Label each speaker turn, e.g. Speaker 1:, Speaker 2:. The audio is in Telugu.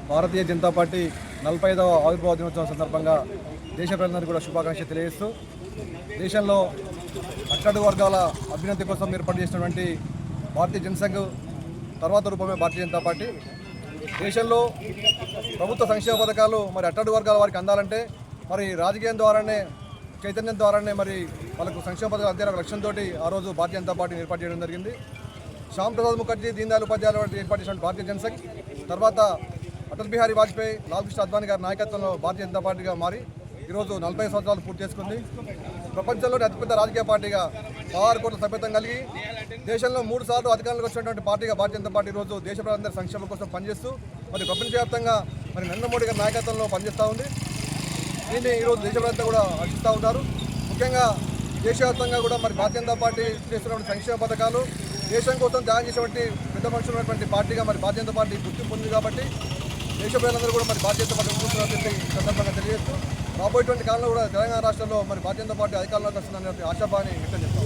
Speaker 1: భారతీయ జనతా పార్టీ 45వ ఆవిర్భావ దినోత్సవం సందర్భంగా దేశ ప్రజలందరికీ కూడా శుభాకాంక్షలు తెలియజేస్తూ దేశంలో అట్టడుగు వర్గాల అభ్యున్నతి కోసం ఏర్పాటు చేసినటువంటి భారతీయ జనసంఘ్ తర్వాత రూపమే భారతీయ జనతా పార్టీ. దేశంలో ప్రభుత్వ సంక్షేమ పథకాలు మరి అట్టడుగు వర్గాల వారికి అందాలంటే మరి రాజకీయం ద్వారానే చైతన్యం ద్వారానే మరి వాళ్ళకు సంక్షేమ పథకాలు అందే లక్ష్యంతో ఆ రోజు భారతీయ జనతా పార్టీని ఏర్పాటు చేయడం జరిగింది. శ్యామ్ ప్రసాద్ ముఖర్జీ, దీన్ దయాళ్ ఉపాధ్యాయుల వంటి ఏర్పాటు చేసిన భారతీయ జనసంఘ్ తర్వాత అటల్ బిహారీ వాజ్పేయి, లాల్ కృష్ణ అద్వానీ గారి నాయకత్వంలో భారతీయ జనతా పార్టీగా మారి ఈరోజు 40 సంవత్సరాలు పూర్తి చేసుకుంది. ప్రపంచంలోని అతిపెద్ద రాజకీయ పార్టీగా 16 కోట్ల సభ్యత్వం కలిగి దేశంలో 3 సార్లు అధికారంలోకి వచ్చినటువంటి పార్టీగా భారతీయ జనతా పార్టీ ఈరోజు దేశ ప్రజలందరి సంక్షేమం కోసం పనిచేస్తూ మరి ప్రపంచవ్యాప్తంగా మరి నరేంద్ర మోడీ గారి నాయకత్వంలో పనిచేస్తూ ఉంది. దీన్ని ఈరోజు దేశ ప్రజలంతా కూడా హర్షిస్తూ ఉన్నారు. ముఖ్యంగా దేశవ్యాప్తంగా కూడా మరి భారతీయ జనతా పార్టీ చేస్తున్నటువంటి సంక్షేమ పథకాలు దేశం కోసం త్యాగం చేసేటువంటి పెద్ద మనుషులు ఉన్నటువంటి పార్టీగా మరి భారతీయ జనతా పార్టీ గుర్తింపు ఉంది. కాబట్టి దేశ ప్రజలందరూ కూడా మరి భారతీయ జనతా పార్టీ చూస్తున్నారని చెప్పి సందర్భంగా తెలియజేస్తూ రాబోయేటువంటి కాలంలో కూడా తెలంగాణ రాష్ట్రంలో మరి భారతీయ జనతా పార్టీ అధికారంలోకి వస్తుందనే ఆశాభావాన్ని వ్యక్తం చేస్తాం.